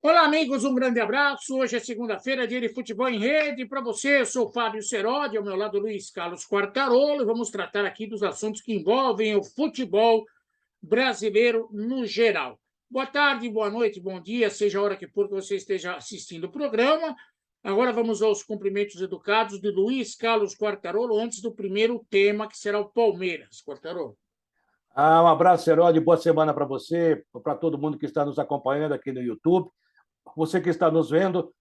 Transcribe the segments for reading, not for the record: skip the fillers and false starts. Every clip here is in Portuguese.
Olá, amigos, um grande abraço. Hoje é segunda-feira, dia de futebol em rede. Para você, eu sou o Fábio Seródi, ao meu lado Luiz Carlos Quartarolo, e vamos tratar aqui dos assuntos que envolvem o futebol brasileiro no geral. Boa tarde, boa noite, bom dia, seja a hora que for que você esteja assistindo o programa. Agora vamos aos cumprimentos educados de Luiz Carlos Quartarolo, antes do primeiro tema, que será o Palmeiras. Quartarolo. Um abraço, Herói, boa semana para você, para todo mundo que está nos acompanhando aqui no YouTube. Você que está nos vendo,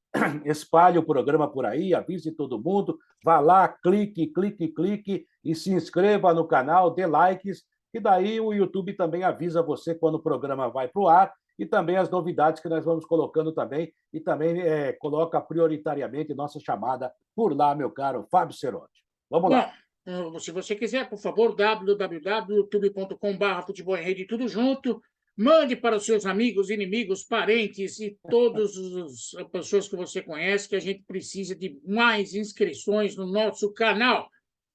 espalhe o programa por aí, avise todo mundo, vá lá, clique, clique, clique e se inscreva no canal, dê likes, e daí o YouTube também avisa você quando o programa vai para o ar e também as novidades que nós vamos colocando também, e também coloca prioritariamente nossa chamada por lá, meu caro Fábio Serotti. Vamos lá. Bom, se você quiser, por favor, www.youtube.com/futebol em rede, tudo junto. Mande para os seus amigos, inimigos, parentes e todas as pessoas que você conhece, que a gente precisa de mais inscrições no nosso canal.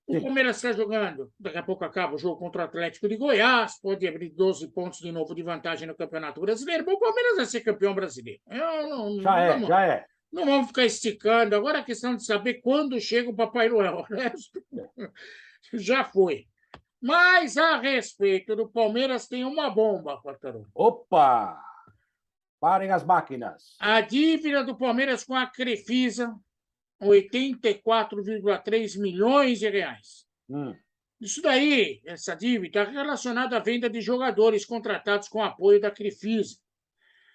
O Sim. Palmeiras está jogando, daqui a pouco acaba o jogo contra o Atlético de Goiás, pode abrir 12 pontos de novo de vantagem no Campeonato Brasileiro. Bom, o Palmeiras vai ser campeão brasileiro. Já é, já é. Não vamos ficar esticando. Agora é questão de saber quando chega o Papai Noel. O resto já foi. Mas a respeito do Palmeiras, tem uma bomba, Quartarolo. Opa! Parem as máquinas. A dívida do Palmeiras com a Crefisa, 84,3 milhões de reais. Isso daí, essa dívida, está relacionada à venda de jogadores contratados com apoio da Crefisa.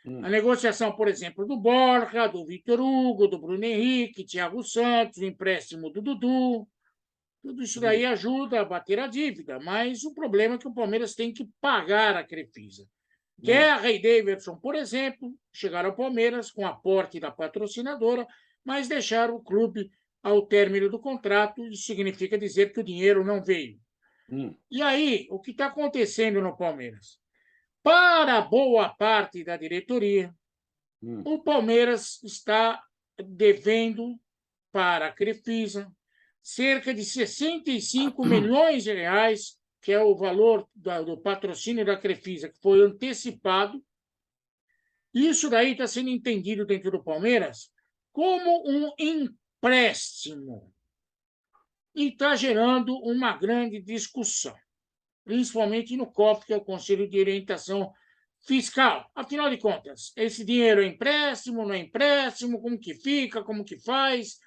A negociação, por exemplo, do Borja, do Vitor Hugo, do Bruno Henrique, Thiago Santos, o empréstimo do Dudu. Tudo isso daí ajuda a bater a dívida, mas o problema é que o Palmeiras tem que pagar a Crefisa. Guerra e Davidson, por exemplo, chegaram ao Palmeiras com aporte da patrocinadora, mas deixaram o clube ao término do contrato. Isso significa dizer que o dinheiro não veio. E aí, o que está acontecendo no Palmeiras? Para boa parte da diretoria, o Palmeiras está devendo para a Crefisa cerca de 65 milhões de reais, que é o valor do patrocínio da Crefisa, que foi antecipado. Isso daí está sendo entendido dentro do Palmeiras como um empréstimo e está gerando uma grande discussão, principalmente no COF, que é o Conselho de Orientação Fiscal. Afinal de contas, esse dinheiro é empréstimo, não é empréstimo? Como que fica? Como que faz?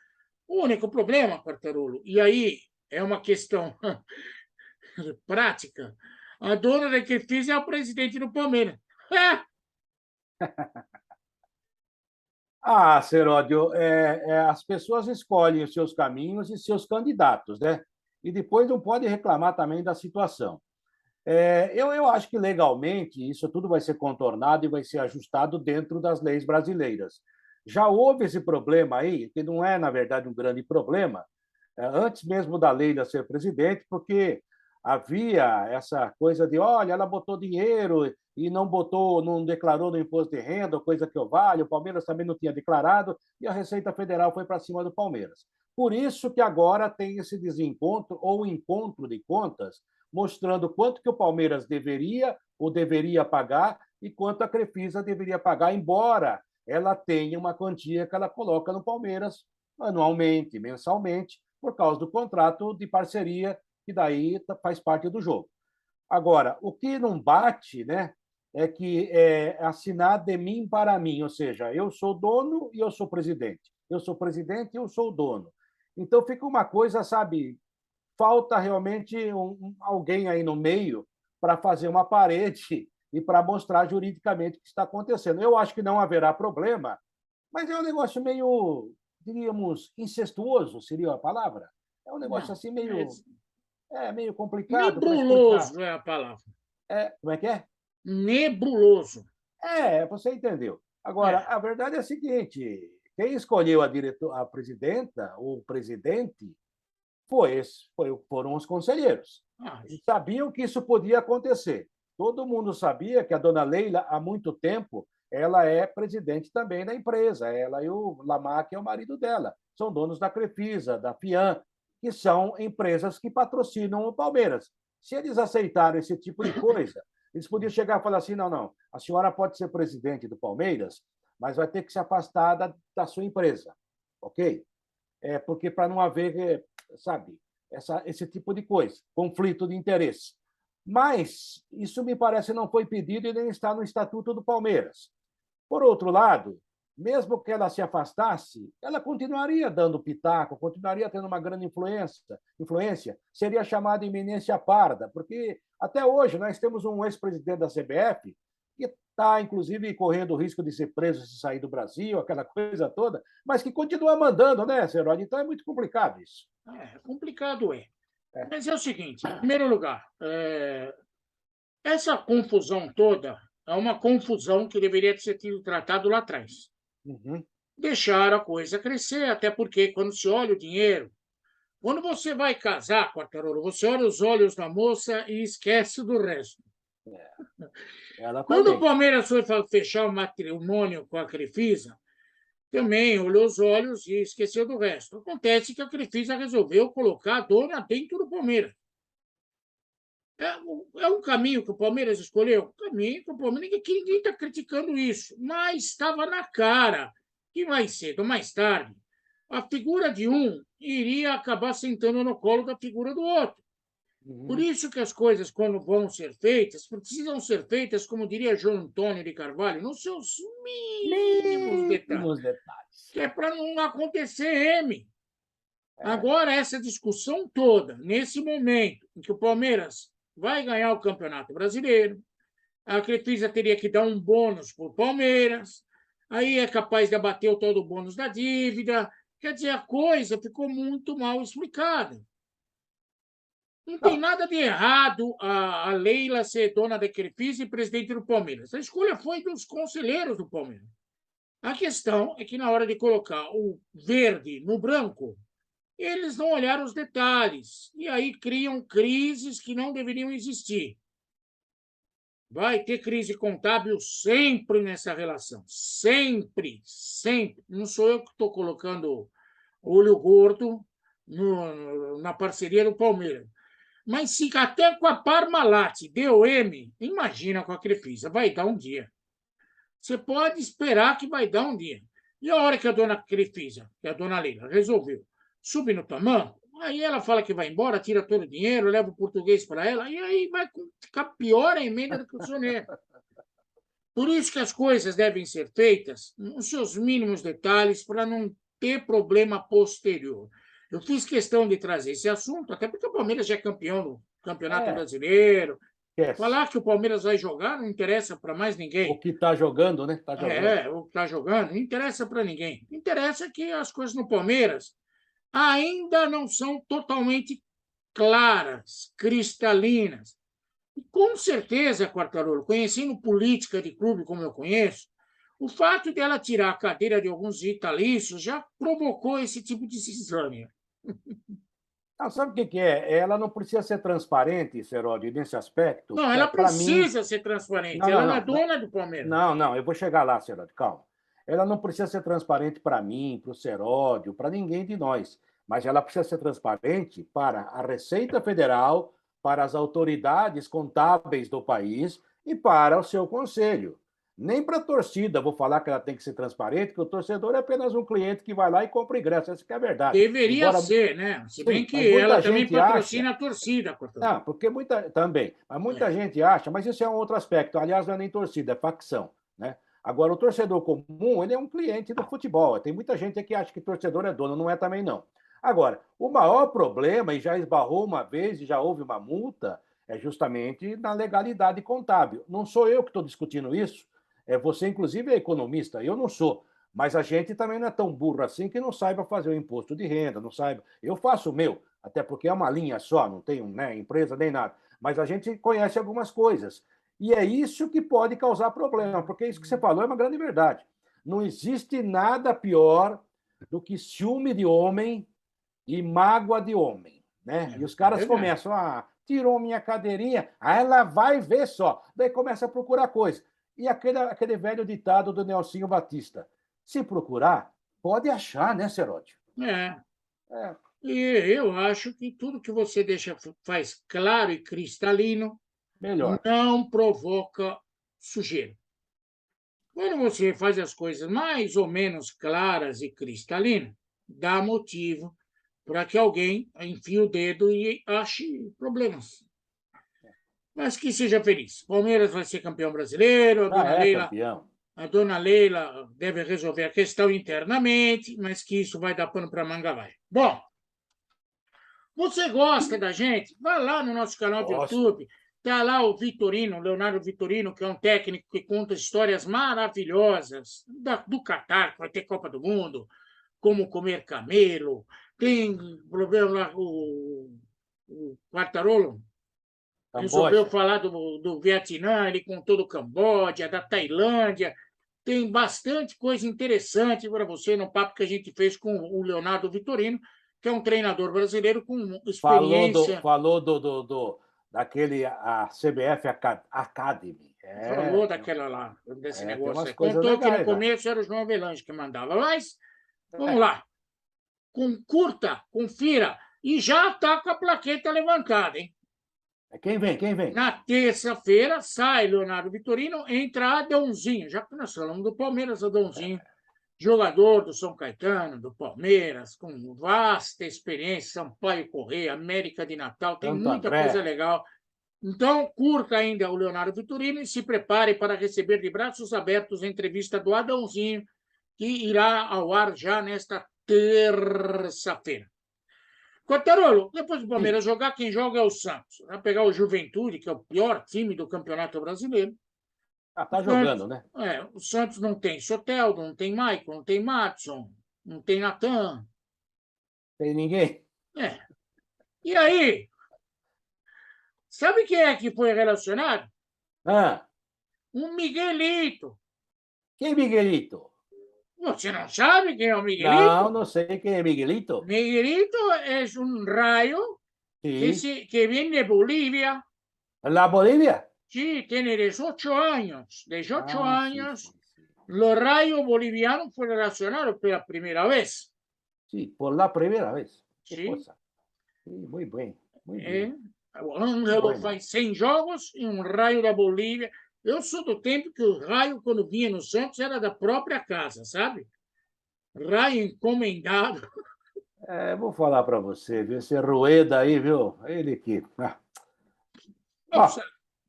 O único problema, Quartarolo, e aí é uma questão prática, a dona da Crefisa é o presidente do Palmeiras. Seródio, as pessoas escolhem os seus caminhos e seus candidatos, né? E depois não pode reclamar também da situação. Eu acho que legalmente isso tudo vai ser contornado e vai ser ajustado dentro das leis brasileiras. Já houve esse problema aí, que não é, na verdade, um grande problema, antes mesmo da Leila ser presidente, porque havia essa coisa de, olha, ela botou dinheiro e não botou, não declarou no imposto de renda, coisa que eu valho, o Palmeiras também não tinha declarado, e a Receita Federal foi para cima do Palmeiras. Por isso que agora tem esse desencontro ou encontro de contas, mostrando quanto que o Palmeiras deveria ou deveria pagar e quanto a Crefisa deveria pagar, embora ela tenha uma quantia que ela coloca no Palmeiras anualmente, mensalmente, por causa do contrato de parceria, que daí faz parte do jogo. Agora, o que não bate, né, é que assinar de mim para mim, ou seja, eu sou dono e eu sou presidente. Eu sou presidente e eu sou dono. Então fica uma coisa, sabe, falta realmente alguém aí no meio para fazer uma parede e para mostrar juridicamente o que está acontecendo. Eu acho que não haverá problema, mas é um negócio meio, diríamos, incestuoso, seria a palavra? É um negócio assim meio complicado para explicar. Nebuloso é a palavra. Como é que é? Nebuloso. Você entendeu. Agora, É. a verdade é a seguinte: quem escolheu a presidenta ou o presidente foram os conselheiros. Eles sabiam que isso podia acontecer. Todo mundo sabia que a dona Leila, há muito tempo, ela é presidente também da empresa. Ela e o Lamar, que é o marido dela, são donos da Crefisa, da FIAM, que são empresas que patrocinam o Palmeiras. Se eles aceitaram esse tipo de coisa, eles podiam chegar e falar assim: não, não, a senhora pode ser presidente do Palmeiras, mas vai ter que se afastar da sua empresa, ok? Porque para não haver, sabe, esse tipo de coisa, conflito de interesse. Mas isso me parece não foi pedido e nem está no Estatuto do Palmeiras. Por outro lado, mesmo que ela se afastasse, ela continuaria dando pitaco, continuaria tendo uma grande influência, seria chamada de iminência parda, porque até hoje nós temos um ex-presidente da CBF que está, inclusive, correndo o risco de ser preso se sair do Brasil, aquela coisa toda, mas que continua mandando, né, Serol? Então é muito complicado isso. Complicado é. Mas é o seguinte, em primeiro lugar, essa confusão toda é uma confusão que deveria ter sido tratada lá atrás. Uhum. Deixar a coisa crescer, até porque quando se olha o dinheiro, quando você vai casar, Quartarolo, você olha os olhos da moça e esquece do resto. Ela Quando o também. Palmeiras foi fechar o matrimônio com a Crefisa, também olhou os olhos e esqueceu do resto. Acontece que a Crefisa resolveu colocar a dona dentro do Palmeiras. É um caminho que o Palmeiras escolheu? Um caminho que o Palmeiras. Ninguém está criticando isso, mas estava na cara que mais cedo ou mais tarde a figura de um iria acabar sentando no colo da figura do outro. Por isso que as coisas, quando vão ser feitas, precisam ser feitas, como diria João Antônio de Carvalho, nos seus mínimos detalhes. Que é para não acontecer M. Agora, essa discussão toda, nesse momento em que o Palmeiras vai ganhar o Campeonato Brasileiro, a Crefisa teria que dar um bônus para o Palmeiras, aí é capaz de abater o tal do bônus da dívida. Quer dizer, a coisa ficou muito mal explicada. Não tem nada de errado a Leila ser dona da Crefisa e presidente do Palmeiras. A escolha foi dos conselheiros do Palmeiras. A questão é que, na hora de colocar o verde no branco, eles não olharam os detalhes. E aí criam crises que não deveriam existir. Vai ter crise contábil sempre nessa relação. Sempre, sempre. Não sou eu que estou colocando olho gordo na parceria do Palmeiras. Mas se até com a Parmalat deu M, imagina com a Crefisa. Vai dar um dia. Você pode esperar que vai dar um dia. E a hora que a dona Crefisa, que é a dona Leila, resolveu subir no tamanho, aí ela fala que vai embora, tira todo o dinheiro, leva o português para ela, e aí vai ficar pior a emenda do que o soneto. Por isso que as coisas devem ser feitas nos seus mínimos detalhes para não ter problema posterior. Eu fiz questão de trazer esse assunto, até porque o Palmeiras já é campeão do Campeonato Brasileiro. Falar que o Palmeiras vai jogar não interessa para mais ninguém. O que está jogando, né? Tá jogando. O que está jogando não interessa para ninguém. Interessa que as coisas no Palmeiras ainda não são totalmente claras, cristalinas. E, com certeza, Quartarolo, conhecendo política de clube como eu conheço, o fato de ela tirar a cadeira de alguns vitalícios já provocou esse tipo de cisânia. Não, sabe o que é? Ela não precisa ser transparente, Serodi, nesse aspecto. Não, ela Para mim. precisa ser transparente. Não, Ela não, não é não, dona do Palmeiras. não, eu vou chegar lá, Serodi, calma. Ela não precisa ser transparente para mim, para o Seródio, para ninguém de nós. Mas ela precisa ser transparente para a Receita Federal, para as autoridades contábeis do país e para o seu conselho. Nem para a torcida vou falar que ela tem que ser transparente, que o torcedor é apenas um cliente que vai lá e compra ingresso. Essa que é a verdade. Deveria ser, né? Se bem que ela também patrocina a torcida. Não, porque muita gente acha, mas isso é um outro aspecto. Aliás, não é nem torcida, é facção, né? Agora, o torcedor comum, ele é um cliente do futebol. Tem muita gente que acha que torcedor é dono, não é também não. Agora, o maior problema, e já esbarrou uma vez e já houve uma multa, é justamente na legalidade contábil. Não sou eu que estou discutindo isso, você, inclusive, é economista, eu não sou. Mas a gente também não é tão burro assim que não saiba fazer o imposto de renda, não saiba. Eu faço o meu, até porque é uma linha só, não tenho, né, empresa nem nada. Mas a gente conhece algumas coisas. E é isso que pode causar problema, porque isso que você falou é uma grande verdade. Não existe nada pior do que ciúme de homem e mágoa de homem, né? E os caras começam, tirou minha cadeirinha, aí ela vai ver só. Daí começa a procurar coisa. E aquele velho ditado do Nelsinho Batista, se procurar, pode achar, né, Seródio? E eu acho que tudo que você faz claro e cristalino, melhor, não provoca sujeira. Quando você faz as coisas mais ou menos claras e cristalinas, dá motivo para que alguém enfie o dedo e ache problemas. Mas que seja feliz. Palmeiras vai ser campeão brasileiro, Já é campeão. a dona Leila deve resolver a questão internamente, mas que isso vai dar pano para manga vai. Bom, você gosta da gente? Vai lá no nosso canal do Gosto. YouTube. Está lá o Vitorino, Leonardo Vitorino, que é um técnico que conta histórias maravilhosas do Catar, que vai ter Copa do Mundo, como comer camelo. Tem problema lá, o Quartarolo resolveu Camboja. falar do Vietnã, ele contou do Camboja, da Tailândia. Tem bastante coisa interessante para você no papo que a gente fez com o Leonardo Vitorino, que é um treinador brasileiro com experiência. Falou daquele a CBF Academy. Falou daquela lá, desse negócio aí. Contou que no começo era o João Avelange que mandava. Mas, vamos lá. Curta, confira. E já está com a plaqueta levantada, hein? Quem vem? Na terça-feira sai Leonardo Vitorino, entra Adãozinho. Já que nós falamos do Palmeiras, Adãozinho, jogador do São Caetano, do Palmeiras, com vasta experiência, Sampaio Corrêa, América de Natal, tem muita coisa legal. Então, curta ainda o Leonardo Vitorino e se prepare para receber de braços abertos a entrevista do Adãozinho, que irá ao ar já nesta terça-feira. Quartarolo, depois do Palmeiras jogar, quem joga é o Santos. Vai pegar o Juventude, que é o pior time do Campeonato Brasileiro. Tá jogando, né? O Santos não tem Soteldo, não tem Maicon, não tem Matson, não tem Natan. Tem ninguém? E aí? Sabe quem é que foi relacionado? Um Miguelito. Quem Miguelito? Você não sabe quem é o Miguelito? Não sei quem é Miguelito. Miguelito é um raio que vem de Bolívia. ¿La Bolivia? Sí, tiene 18 años. 18 años. Los rayos bolivianos fueron relacionados por la primera vez. Sí, por la primera vez. Sí. Cosa. Sí, muy bem. Muy bem. O Ângelo faz 100 jogos e um raio da Bolívia. Eu sou do tempo que o raio, quando vinha no Santos, era da própria casa, sabe? Raio encomendado. Vou falar para você, viu? Esse Rueda aí, viu? Ele que... O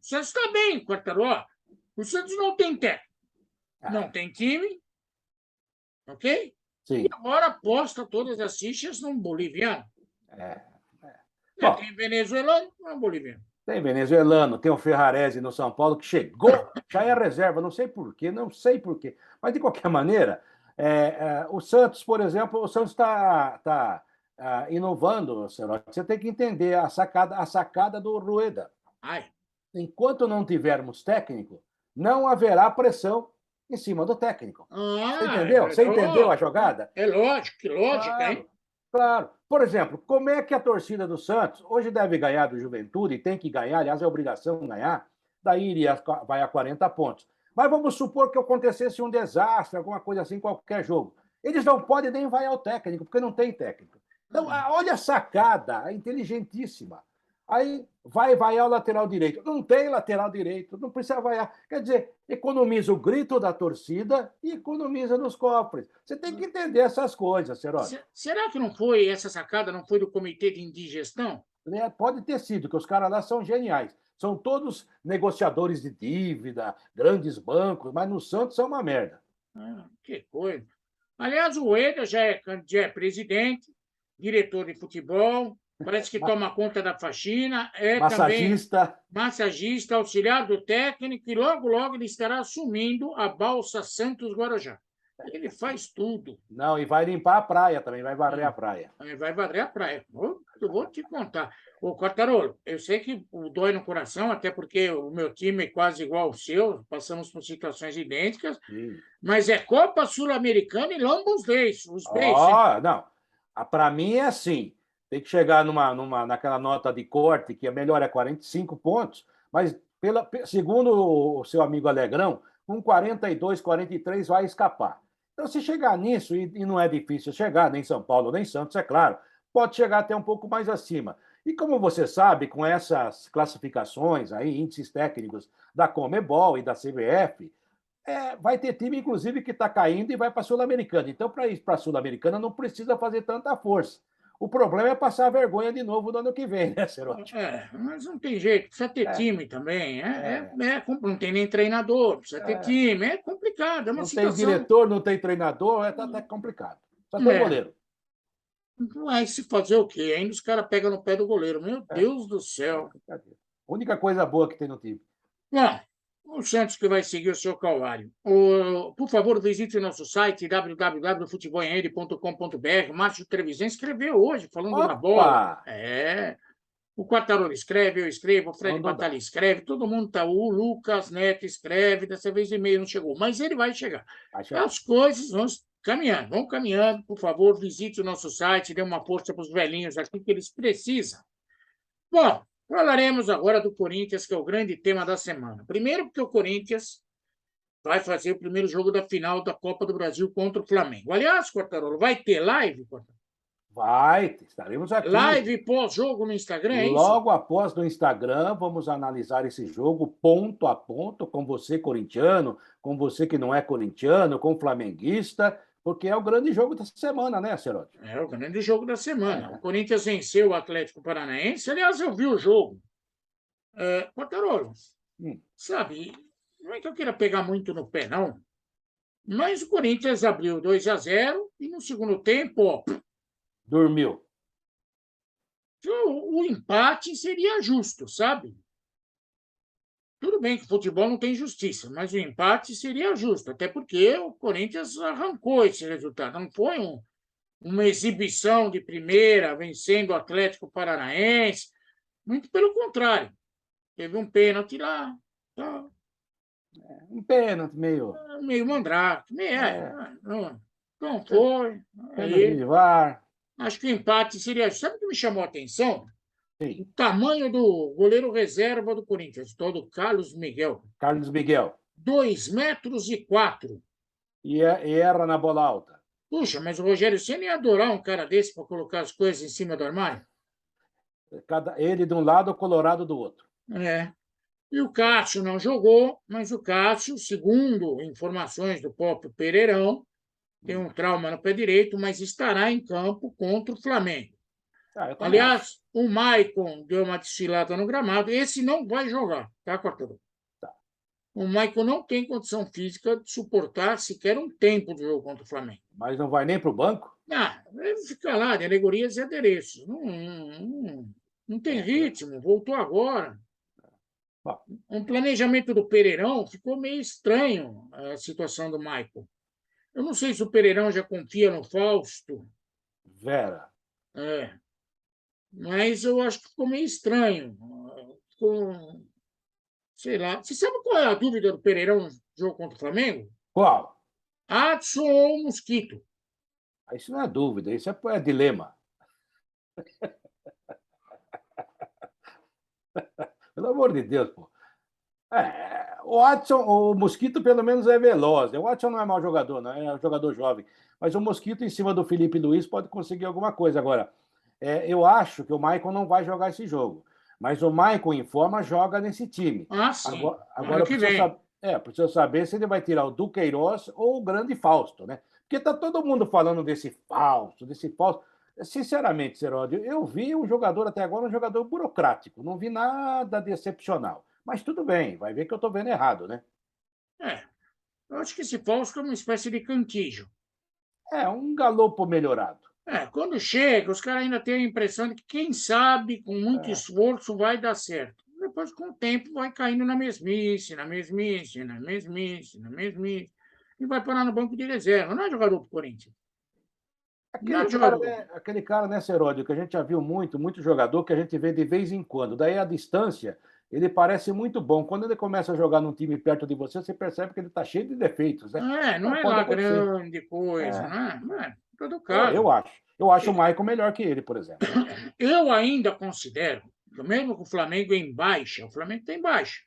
Santos está bem, Quartaró. O Santos não tem técnico. Não tem time. Ok? Sim. E agora aposta todas as fichas num boliviano. Tem venezuelano, não é boliviano. Tem venezuelano, tem o Ferrarese no São Paulo, que chegou, já é reserva, não sei por quê. Mas, de qualquer maneira, o Santos, por exemplo, o Santos está inovando, Serote. Você tem que entender a sacada do Rueda. Enquanto não tivermos técnico, não haverá pressão em cima do técnico. Você entendeu? Você entendeu a jogada? É lógico, que lógica, hein? Claro. Por exemplo, como é que a torcida do Santos hoje deve ganhar do Juventude, tem que ganhar, aliás, é obrigação ganhar, daí vai a 40 pontos. Mas vamos supor que acontecesse um desastre, alguma coisa assim, qualquer jogo. Eles não podem nem vaiar o técnico, porque não tem técnico. Então, olha a sacada, inteligentíssima. Aí vai vaiar o lateral direito. Não tem lateral direito, não precisa vaiar. Quer dizer, economiza o grito da torcida e economiza nos cofres. Você tem que entender essas coisas, Serote. Será que não foi essa sacada, não foi do comitê de indigestão? Pode ter sido, que os caras lá são geniais. São todos negociadores de dívida, grandes bancos, mas no Santos são uma merda. Que coisa. Aliás, o Rueda já é presidente, diretor de futebol, parece que toma conta da faxina, massagista. Também massagista, auxiliar do técnico, e logo, logo ele estará assumindo a Balsa Santos Guarujá. Ele faz tudo. Não, e vai limpar a praia também, vai varrer a praia. Vai varrer a praia. Eu vou te contar. Ô, Quartarolo, eu sei que dói no coração, até porque o meu time é quase igual ao seu, passamos por situações idênticas, mas é Copa Sul-Americana e lamba os beijos. Não. Para mim é assim. Tem que chegar naquela nota de corte, que a melhor é 45 pontos, mas, segundo o seu amigo Alegrão, com 42, 43 vai escapar. Então, se chegar nisso, e não é difícil chegar, nem São Paulo, nem Santos, é claro, pode chegar até um pouco mais acima. E como você sabe, com essas classificações aí, índices técnicos da Conmebol e da CBF, vai ter time, inclusive, que está caindo e vai para a Sul-Americana. Então, para ir para a Sul-Americana, não precisa fazer tanta força. O problema é passar vergonha de novo no ano que vem, né, Cerotti? Mas não tem jeito, precisa ter time também. Não tem nem treinador, precisa ter time. É complicado, é uma não situação. Tem diretor, não tem treinador, tá complicado. Só tem goleiro. Mas se fazer o quê? Ainda os caras pegam no pé do goleiro. Meu Deus do céu. A única coisa boa que tem no time. Bom, o Santos que vai seguir o seu calvário. Por favor, visite o nosso site www.futebolemr.com.br. Márcio Trevisan escreveu hoje, falando da bola. O Quartarolo escreve, eu escrevo, o Fred Batalha escreve, todo mundo está. O Lucas Neto escreve, dessa vez o e-mail não chegou, mas ele vai chegar. As coisas vão caminhando, por favor, visite o nosso site, dê uma força para os velhinhos aqui que eles precisam. Bom, falaremos agora do Corinthians, que é o grande tema da semana. Primeiro, porque o Corinthians vai fazer o primeiro jogo da final da Copa do Brasil contra o Flamengo. Aliás, Quartarolo, vai ter live, Quartarolo? Vai, estaremos aqui. Live pós-jogo no Instagram, é isso? Logo após no Instagram, vamos analisar esse jogo ponto a ponto, com você corintiano, com você que não é corintiano, com flamenguista, porque é o grande jogo da semana, né, Cerotti? É o grande jogo da semana. O Corinthians venceu o Atlético Paranaense. Aliás, eu vi o jogo. Quartarolo, sabe, não é que eu queira pegar muito no pé, não, mas o Corinthians abriu 2-0 e no segundo tempo, dormiu. O empate seria justo, sabe? Tudo bem que o futebol não tem justiça, mas o empate seria justo, até porque o Corinthians arrancou esse resultado. Não foi uma exibição de primeira, vencendo o Atlético Paranaense. Muito pelo contrário. Teve um pênalti lá. Tá. Um pênalti meio mandrake. Não foi. Pênalti de VAR. Acho que o empate seria. Sabe o que me chamou a atenção? Sim. O tamanho do goleiro reserva do Corinthians, todo Carlos Miguel. 2,04 metros. E erra na bola alta. Puxa, mas o Rogério Ceni ia adorar um cara desse para colocar as coisas em cima do armário. Ele de um lado, o Colorado do outro. E o Cássio não jogou, mas o Cássio, segundo informações do próprio Pereirão, tem um trauma no pé direito, mas estará em campo contra o Flamengo. Aliás, o Maicon deu uma desfilada no gramado. Esse não vai jogar, tá, Quartarolo? O Maicon não tem condição física de suportar sequer um tempo de jogo contra o Flamengo. Mas não vai nem para o banco? Ele fica lá, de alegorias e adereços. Não tem ritmo, voltou agora. Um planejamento do Pereirão ficou meio estranho a situação do Maicon. Eu não sei se o Pereirão já confia no Fausto. Vera. Mas eu acho que ficou meio estranho. Sei lá. Você sabe qual é a dúvida do Pereirão no jogo contra o Flamengo? Qual? Adson ou Mosquito? Isso não é dúvida, isso é dilema. Pelo amor de Deus, pô. O Adson, o Mosquito, pelo menos, é veloz. O Adson não é mau jogador, não é um jogador jovem. Mas o Mosquito, em cima do Felipe Luiz, pode conseguir alguma coisa. Agora, eu acho que o Maicon não vai jogar esse jogo. Mas o Maicon, em forma, joga nesse time. Sim. Agora precisa saber se ele vai tirar o Duqueiroz ou o grande Fausto, né? Porque tá todo mundo falando desse Fausto. Sinceramente, Seródio, eu vi um jogador até agora, um jogador burocrático. Não vi nada de excepcional. Mas tudo bem, vai ver que eu estou vendo errado, né? Eu acho que esse Fausto é uma espécie de Cantígio. Um galopo melhorado. Quando chega, os caras ainda têm a impressão de que, quem sabe, com muito esforço, vai dar certo. Depois, com o tempo, vai caindo na mesmice, e vai parar no banco de reserva. Não é jogador do Corinthians. Aquele cara, né, Seródio, que a gente já viu muito jogador que a gente vê de vez em quando. Daí, à distância, ele parece muito bom. Quando ele começa a jogar num time perto de você, você percebe que ele está cheio de defeitos, né? Não é lá grande coisa, não é? Todo caso. Eu acho o Maicon melhor que ele, por exemplo. Eu ainda considero que, mesmo com o Flamengo em baixa, o Flamengo tem baixa.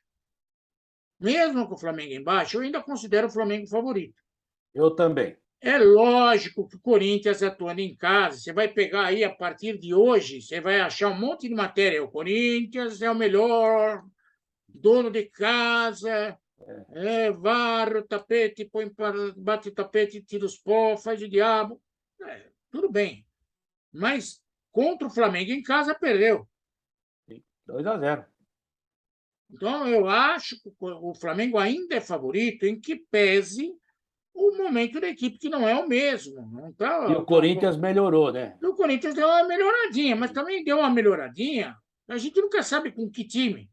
Mesmo com o Flamengo em baixa, eu ainda considero o Flamengo favorito. Eu também. É lógico que o Corinthians atuando em casa, você vai pegar aí a partir de hoje, você vai achar um monte de matéria. O Corinthians é o melhor dono de casa, Varre o tapete, bate o tapete, tira os pó, faz o diabo. Tudo bem. Mas contra o Flamengo em casa, perdeu. 2-0. Então, eu acho que o Flamengo ainda é favorito, em que pese o momento da equipe, que não é o mesmo. Não tá, E o Corinthians melhorou, né? O Corinthians deu uma melhoradinha, mas também deu uma melhoradinha. A gente nunca sabe com que time.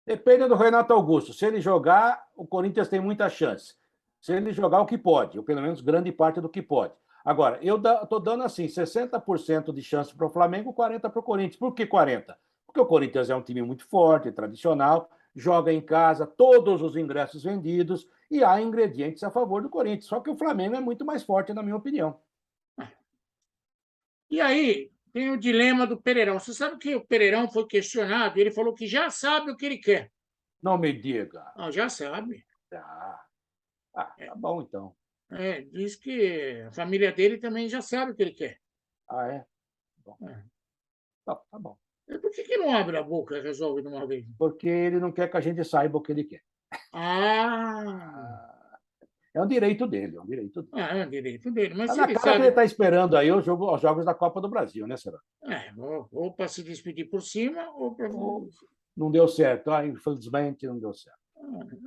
Depende do Renato Augusto. Se ele jogar, o Corinthians tem muita chance. Se ele jogar o que pode, ou pelo menos grande parte do que pode. Agora, eu estou dando assim, 60% de chance para o Flamengo, 40% para o Corinthians. Por que 40%? Porque o Corinthians é um time muito forte, tradicional, joga em casa, todos os ingressos vendidos, e há ingredientes a favor do Corinthians. Só que o Flamengo é muito mais forte, na minha opinião. E aí, tem o dilema do Pereirão. Você sabe que o Pereirão foi questionado, ele falou que já sabe o que ele quer. Não me diga. Já sabe. Tá bom, então. Diz que a família dele também já sabe o que ele quer. É? Bom. Tá bom. Por que não abre a boca e resolve de uma vez? Porque ele não quer que a gente saiba o que ele quer. É um direito dele, é um direito dele. É um direito dele. Mas Tá se na ele cara sabe... que ele está esperando aí os jogos da Copa do Brasil, né, Será? Ou para se despedir por cima, ou para... Não deu certo. Infelizmente, não deu certo.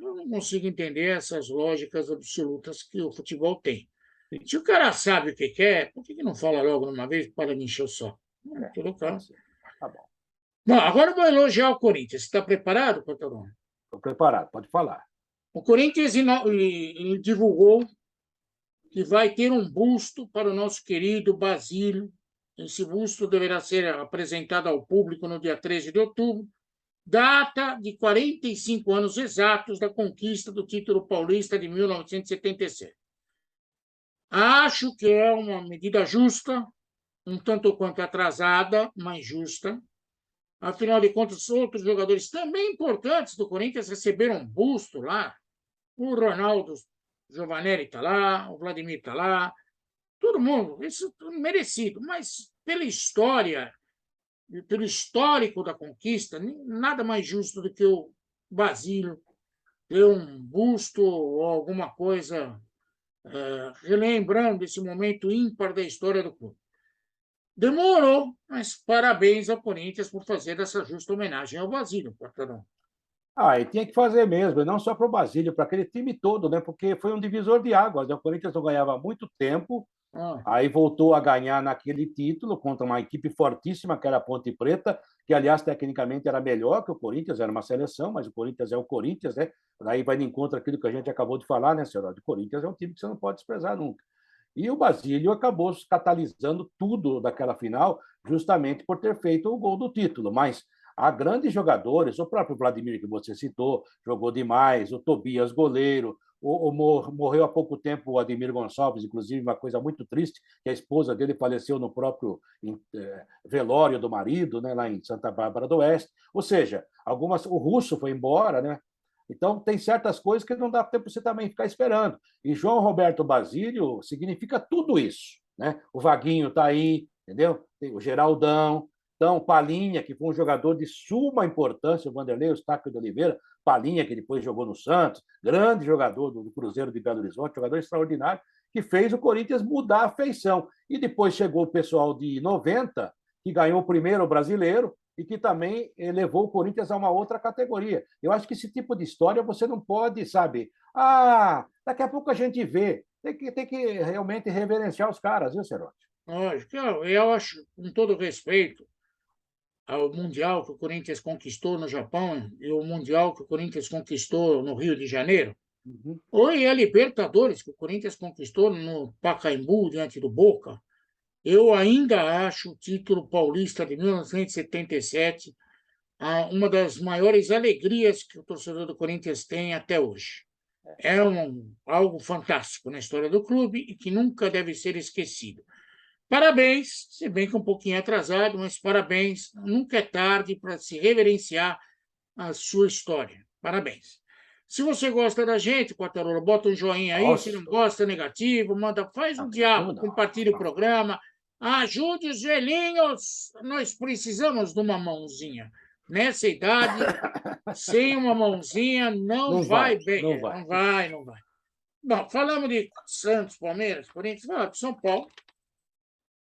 Eu não consigo entender essas lógicas absolutas que o futebol tem. Se o cara sabe o que quer, por que não fala logo numa vez para de encher o sol? Tudo claro. Tá bom. Bom, agora eu vou elogiar o Corinthians. Você está preparado, Cotarone? Estou preparado, pode falar. O Corinthians divulgou que vai ter um busto para o nosso querido Basílio. Esse busto deverá ser apresentado ao público no dia 13 de outubro, data de 45 anos exatos da conquista do título paulista de 1977. Acho que é uma medida justa, um tanto quanto atrasada, mas justa. Afinal de contas, outros jogadores também importantes do Corinthians receberam um busto lá. O Ronaldo Giovanelli está lá, o Vladimir está lá, todo mundo, isso é merecido. Mas pela história, pelo histórico da conquista, nada mais justo do que o Basílio ter um busto ou alguma coisa relembrando esse momento ímpar da história do clube. Demorou, mas parabéns ao Corinthians por fazer essa justa homenagem ao Basílio, Portadão. E tinha que fazer mesmo, e não só para o Basílio, para aquele time todo, né? Porque foi um divisor de águas. O Corinthians não ganhava há muito tempo, aí voltou a ganhar naquele título contra uma equipe fortíssima, que era a Ponte Preta, que, aliás, tecnicamente era melhor que o Corinthians, era uma seleção, mas o Corinthians é o Corinthians, né? Daí vai de encontro aquilo que a gente acabou de falar, né, senhor? O Corinthians é um time que você não pode desprezar nunca. E o Basílio acabou catalisando tudo daquela final, justamente por ter feito o gol do título. Mas há grandes jogadores, o próprio Vladimir, que você citou, jogou demais, o Tobias, goleiro, morreu há pouco tempo o Ademir Gonçalves, inclusive, uma coisa muito triste, que a esposa dele faleceu no próprio velório do marido, né, lá em Santa Bárbara do Oeste. Ou seja, o Russo foi embora, né? Então, tem certas coisas que não dá tempo você também ficar esperando. E João Roberto Basílio significa tudo isso, né? O Vaguinho está aí, entendeu? Tem o Geraldão, então, Palinha, que foi um jogador de suma importância, o Vanderlei Eustáquio de Oliveira, Palinha, que depois jogou no Santos, grande jogador do Cruzeiro de Belo Horizonte, jogador extraordinário, que fez o Corinthians mudar a feição. E depois chegou o pessoal de 90, que ganhou o primeiro brasileiro, e que também levou o Corinthians a uma outra categoria. Eu acho que esse tipo de história você não pode, sabe? Daqui a pouco a gente vê. Tem que realmente reverenciar os caras, viu, Cerote? Lógico, eu acho, com todo respeito ao Mundial que o Corinthians conquistou no Japão e o Mundial que o Corinthians conquistou no Rio de Janeiro, ou a Libertadores que o Corinthians conquistou no Pacaembu, diante do Boca, eu ainda acho o título paulista de 1977 uma das maiores alegrias que o torcedor do Corinthians tem até hoje. É algo fantástico na história do clube e que nunca deve ser esquecido. Parabéns, se bem que um pouquinho atrasado, mas parabéns. Nunca é tarde para se reverenciar a sua história. Parabéns. Se você gosta da gente, Quartarolo, bota um joinha aí. Se não gosta, negativo, faz um diabo, compartilhe o programa. Ajude os velhinhos. Nós precisamos de uma mãozinha. nessa idade, sem uma mãozinha, não vai bem. Não vai. Não vai, não vai. Bom, falamos de Santos, Palmeiras, Corinthians, vamos de São Paulo.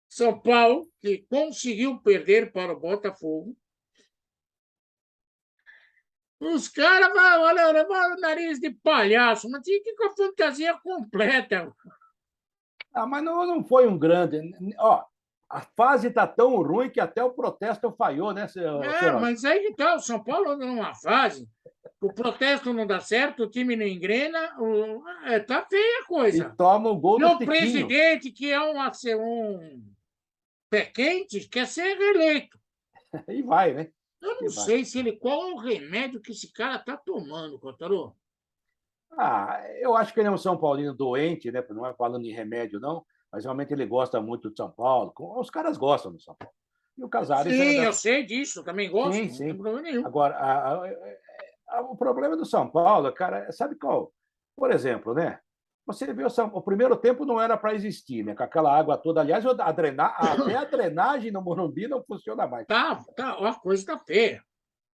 São Paulo, que conseguiu perder para o Botafogo. Os caras olha o nariz de palhaço, mas tinha que ir com a fantasia completa. Mas não foi um grande. Ó, a fase está tão ruim que até o protesto falhou, né, senhor? Mas aí que tá, o São Paulo numa fase, o protesto não dá certo, o time não engrena, tá feia a coisa. E toma o gol e do o Tiquinho. Presidente, que é um pé quente, quer ser reeleito. E vai, né? Eu não sei se qual é o remédio que esse cara está tomando, Cotarô. Eu acho que ele é um São Paulino doente, né? Não é falando em remédio, não, mas realmente ele gosta muito de São Paulo. Os caras gostam do São Paulo. E o Casares. Sim, eu sei disso, também gosto, sim, não sim. tem problema nenhum. Agora, o problema do São Paulo, cara, sabe qual? Por exemplo, né? Você vê o primeiro tempo não era para existir, né? Com aquela água toda. Aliás, até a drenagem no Morumbi não funciona mais. A coisa está feia.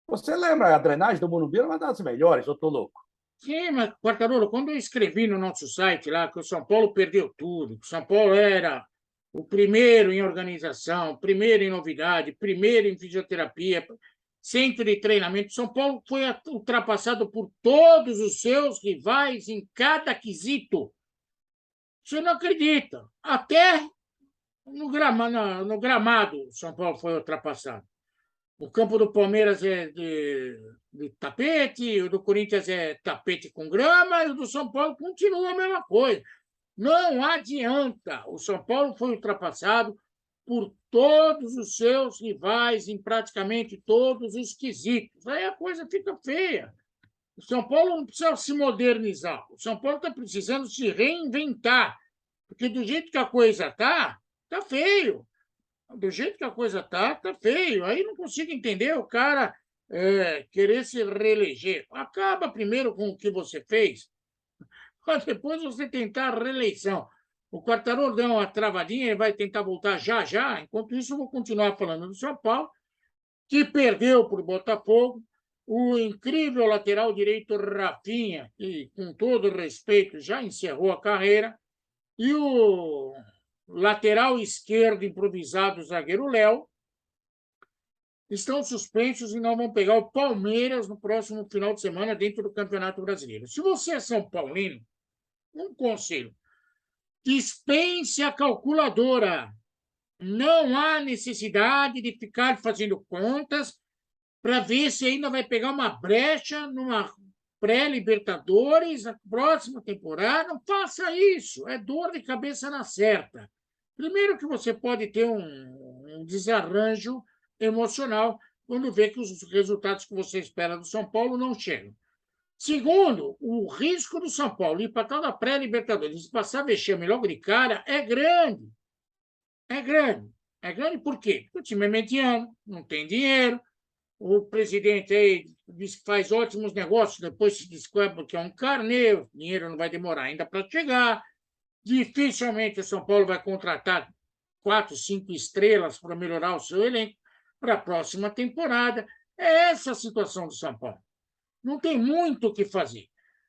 Você lembra a drenagem do Morumbi? Era uma das melhores, eu estou louco. Sim, mas, Quartarolo, quando eu escrevi no nosso site lá que o São Paulo perdeu tudo, que o São Paulo era o primeiro em organização, primeiro em novidade, primeiro em fisioterapia, centro de treinamento, São Paulo foi ultrapassado por todos os seus rivais em cada quesito. Você não acredita. Até no gramado, São Paulo foi ultrapassado. O campo do Palmeiras é de tapete, o do Corinthians é tapete com grama, e o do São Paulo continua a mesma coisa. Não adianta. O São Paulo foi ultrapassado por todos os seus rivais em praticamente todos os quesitos. Aí a coisa fica feia. O São Paulo não precisa se modernizar. O São Paulo está precisando se reinventar. Porque do jeito que a coisa está feio. Do jeito que a coisa está feio. Aí não consigo entender o cara querer se reeleger. Acaba primeiro com o que você fez, para depois você tentar a reeleição. O Quartarolo deu uma travadinha, ele vai tentar voltar já, já. Enquanto isso, eu vou continuar falando do São Paulo, que perdeu para o Botafogo. O incrível lateral direito Rafinha, que, com todo respeito, já encerrou a carreira. E o lateral esquerdo improvisado, o zagueiro Léo, estão suspensos e não vão pegar o Palmeiras no próximo final de semana dentro do Campeonato Brasileiro. Se você é São Paulino, um conselho: dispense a calculadora. Não há necessidade de ficar fazendo contas para ver se ainda vai pegar uma brecha numa pré-Libertadores na próxima temporada. Não faça isso. É dor de cabeça na certa. Primeiro que você pode ter um desarranjo emocional quando vê que os resultados que você espera do São Paulo não chegam. Segundo, o risco do São Paulo ir para tal da pré-Libertadores e passar vexame logo de cara é grande. É grande. É grande por quê? Porque o time é mediano, não tem dinheiro, o presidente aí diz que faz ótimos negócios, depois se descobre que é um carnê, o dinheiro não vai demorar ainda para chegar. Dificilmente o São Paulo vai contratar 4, 5 estrelas para melhorar o seu elenco para a próxima temporada. É essa a situação do São Paulo. Não tem muito o que fazer.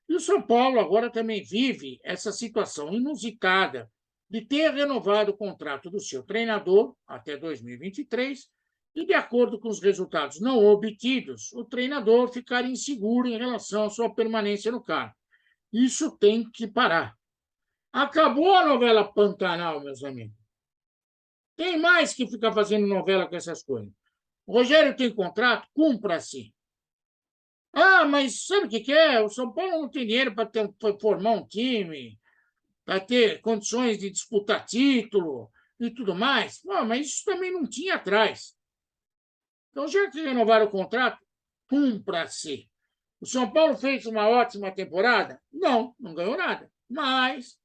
E o São Paulo agora também vive essa situação inusitada de ter renovado o contrato do seu treinador até 2023 e, de acordo com os resultados não obtidos, o treinador ficar inseguro em relação à sua permanência no cargo. Isso tem que parar. Acabou a novela Pantanal, meus amigos. Tem mais que ficar fazendo novela com essas coisas. O Rogério tem contrato, cumpra-se. Mas sabe o que é? O São Paulo não tem dinheiro para formar um time, para ter condições de disputar título e tudo mais. Mas isso também não tinha atrás. Então, já que renovaram o contrato, cumpra-se. O São Paulo fez uma ótima temporada? Não ganhou nada. Mas,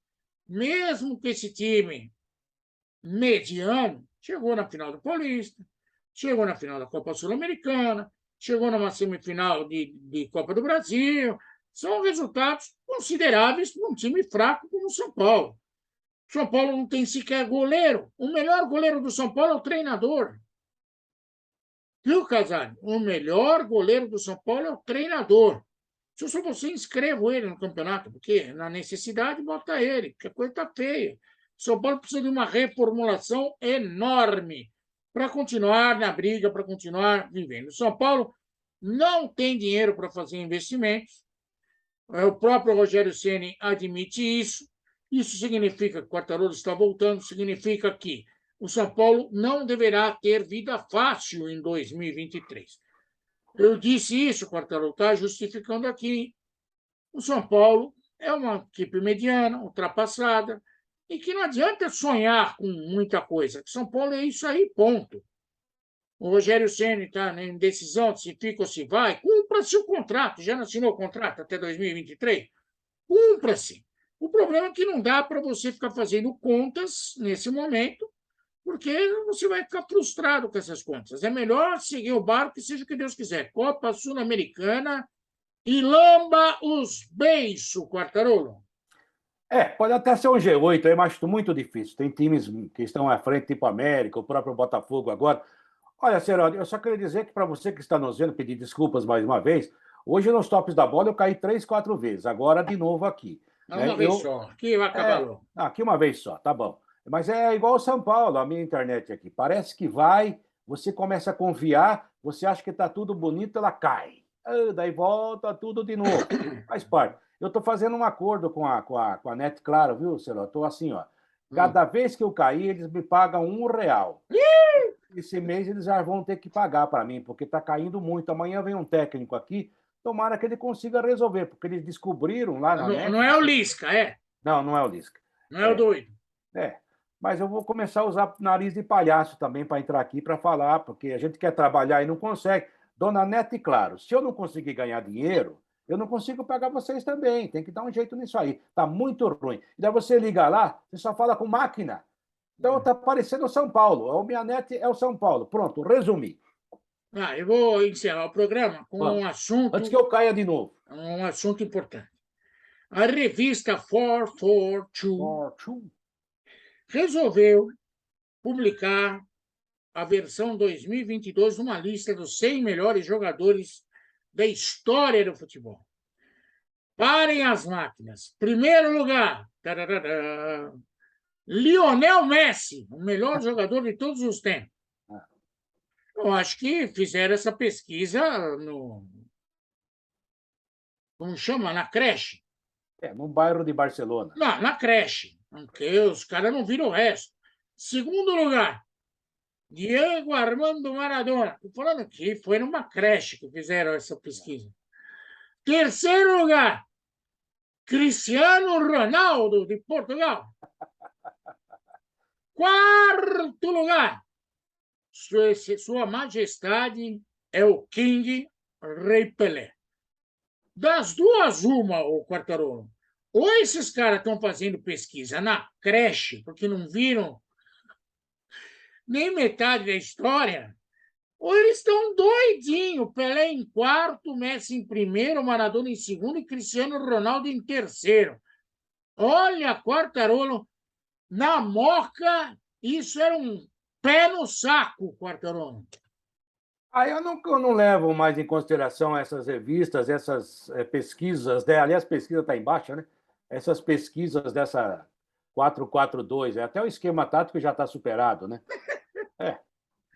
mesmo que esse time mediano, chegou na final do Paulista, chegou na final da Copa Sul-Americana, chegou numa semifinal de Copa do Brasil. São resultados consideráveis para um time fraco como o São Paulo. O São Paulo não tem sequer goleiro. O melhor goleiro do São Paulo é o treinador. Viu, Casale? O melhor goleiro do São Paulo é o treinador. Se eu sou você, inscrevo ele no campeonato, porque na necessidade bota ele, porque a coisa está feia. O São Paulo precisa de uma reformulação enorme para continuar na briga, para continuar vivendo. O São Paulo não tem dinheiro para fazer investimentos. O próprio Rogério Ceni admite isso. Isso significa que o Quartarolo está voltando, significa que o São Paulo não deverá ter vida fácil em 2023. Eu disse isso, Quartarolo está justificando aqui. O São Paulo é uma equipe mediana, ultrapassada, e que não adianta sonhar com muita coisa. São Paulo é isso aí, ponto. O Rogério Ceni está em decisão de se fica ou se vai. Cumpra-se o contrato. Já não assinou o contrato até 2023? Cumpra-se. O problema é que não dá para você ficar fazendo contas nesse momento, porque você vai ficar frustrado com essas contas. É melhor seguir o barco, que seja o que Deus quiser. Copa Sul-Americana e lamba os beiços, Quartarolo. Pode até ser um G8 aí, mas muito difícil. Tem times que estão à frente, tipo América, o próprio Botafogo agora. Olha, Serol, eu só queria dizer que para você que está nos vendo, pedir desculpas mais uma vez. Hoje nos tops da bola eu caí 3, 4 vezes. Agora de novo aqui. Uma vez só. Aqui vai acabar logo. Aqui uma vez só, tá bom. Mas é igual o São Paulo, a minha internet aqui. Parece que vai, você começa a confiar, você acha que está tudo bonito, ela cai. Daí volta tudo de novo. Faz parte. Eu estou fazendo um acordo com a Net Claro, viu, Serol? Estou assim, ó. Cada vez que eu cair, eles me pagam R$ 1. Esse mês eles já vão ter que pagar para mim, porque está caindo muito. Amanhã vem um técnico aqui, tomara que ele consiga resolver, porque eles descobriram lá na net. Não é o Lisca, é? Não, não é o Lisca. Não é o doido. Mas eu vou começar a usar nariz de palhaço também para entrar aqui para falar, porque a gente quer trabalhar e não consegue. Dona Nete, claro, se eu não conseguir ganhar dinheiro, eu não consigo pagar vocês também. Tem que dar um jeito nisso aí. Está muito ruim. E daí você liga lá, você só fala com máquina. Então está parecendo o São Paulo. A minha net é o São Paulo. Pronto, resumi. Eu vou encerrar o programa com um assunto. Antes que eu caia de novo. Um assunto importante. A revista 442 resolveu publicar a versão 2022 de uma lista dos 100 melhores jogadores da história do futebol. Parem as máquinas. Primeiro lugar, Lionel Messi, o melhor jogador de todos os tempos. Eu acho que fizeram essa pesquisa no... Como chama? Na creche. No bairro de Barcelona. Não, na creche. Porque os caras não viram o resto. Segundo lugar, Diego Armando Maradona. Estou falando que foi numa creche que fizeram essa pesquisa. Terceiro lugar, Cristiano Ronaldo, de Portugal. Quarto lugar, Sua Majestade é o King Rei Pelé. Das duas, uma, o Quartarolo. Ou esses caras estão fazendo pesquisa na creche, porque não viram nem metade da história, ou eles estão doidinhos. Pelé em quarto, Messi em primeiro, Maradona em segundo e Cristiano Ronaldo em terceiro. Olha, Quartarolo, na moca, isso era um pé no saco, Quartarolo. Eu não levo mais em consideração essas revistas, essas pesquisas, né? Aliás, a pesquisa está embaixo, né? Essas pesquisas dessa 442, até o esquema tático já está superado, né?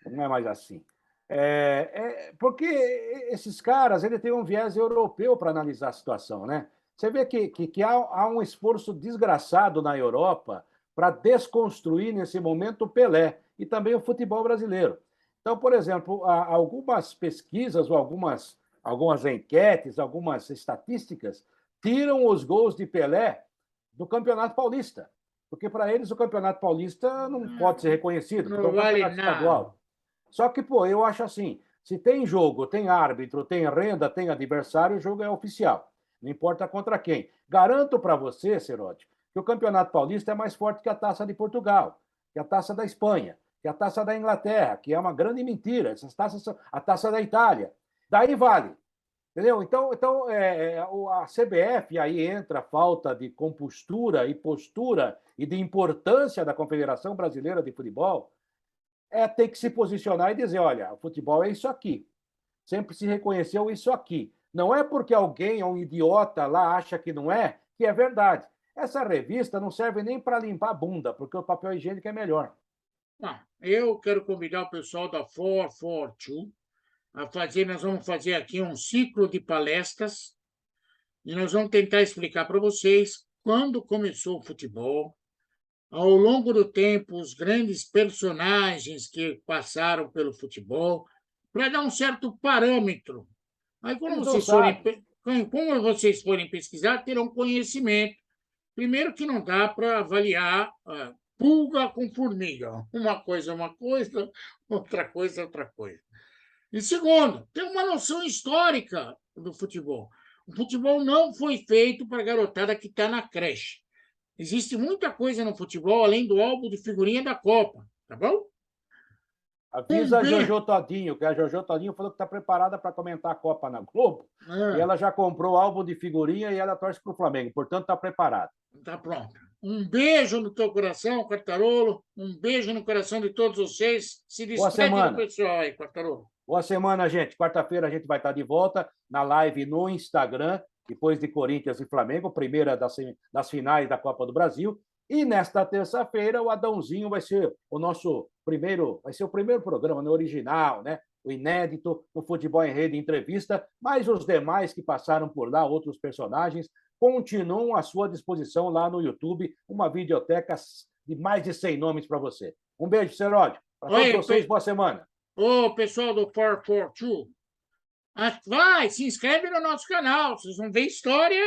Não é mais assim. Porque esses caras ele têm um viés europeu para analisar a situação, né? Você vê que há um esforço desgraçado na Europa para desconstruir, nesse momento, o Pelé e também o futebol brasileiro. Então, por exemplo, algumas pesquisas ou algumas enquetes, algumas estatísticas tiram os gols de Pelé do Campeonato Paulista, porque para eles o Campeonato Paulista não pode ser reconhecido, porque é um campeonato estadual. Só que, eu acho assim, se tem jogo, tem árbitro, tem renda, tem adversário, o jogo é oficial. Não importa contra quem. Garanto para você, Serode, que o Campeonato Paulista é mais forte que a Taça de Portugal, que a Taça da Espanha, que a Taça da Inglaterra, que é uma grande mentira. Essas taças são a Taça da Itália. Daí vale. Entendeu? Então a CBF, aí entra a falta de compostura e postura e de importância da Confederação Brasileira de Futebol. tem que se posicionar e dizer, olha, o futebol é isso aqui. Sempre se reconheceu isso aqui. Não é porque alguém, um idiota lá, acha que não é, que é verdade. Essa revista não serve nem para limpar a bunda, porque o papel higiênico é melhor. Eu quero convidar o pessoal da 442 a fazer, nós vamos fazer aqui um ciclo de palestras e nós vamos tentar explicar para vocês quando começou o futebol, ao longo do tempo, os grandes personagens que passaram pelo futebol, para dar um certo parâmetro. Aí, quando vocês forem pesquisar, terão conhecimento. Primeiro que não dá para avaliar pulga com formiga. Uma coisa é uma coisa, outra coisa é outra coisa. E segundo, tem uma noção histórica do futebol. O futebol não foi feito para a garotada que está na creche. Existe muita coisa no futebol além do álbum de figurinha da Copa, tá bom? Avisa a Jojo Todinho, que a Jojo Todinho falou que está preparada para comentar a Copa na Globo. E ela já comprou o álbum de figurinha e ela torce para o Flamengo. Portanto, está preparada. Tá pronto. Um beijo no teu coração, Quartarolo. Um beijo no coração de todos vocês. Se despede do pessoal aí, Quartarolo. Boa semana, gente. Quarta-feira a gente vai estar de volta na live no Instagram, depois de Corinthians e Flamengo, primeira das finais da Copa do Brasil. E nesta terça-feira, o Adãozinho vai ser o primeiro programa, né, original, né? O inédito, o Futebol em Rede Entrevista, mas os demais que passaram por lá, outros personagens, continuam à sua disposição lá no YouTube, uma videoteca de mais de 100 nomes para você. Um beijo, Seródio. Para todos vocês, boa semana. Ô, pessoal do 442, vai, se inscreve no nosso canal, vocês vão ver história.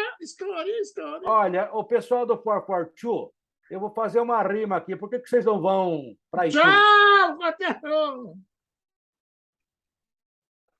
Olha, o pessoal do 442, eu vou fazer uma rima aqui. Por que vocês não vão para isso? Tchau, Quartarolo!